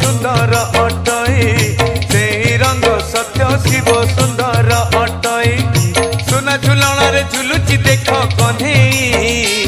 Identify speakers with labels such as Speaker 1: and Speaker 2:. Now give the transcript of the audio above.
Speaker 1: सुंदर अटई से रंग सत्य शिव सुंदर अटई सुना झुलण रे झुलुची देख कन्हई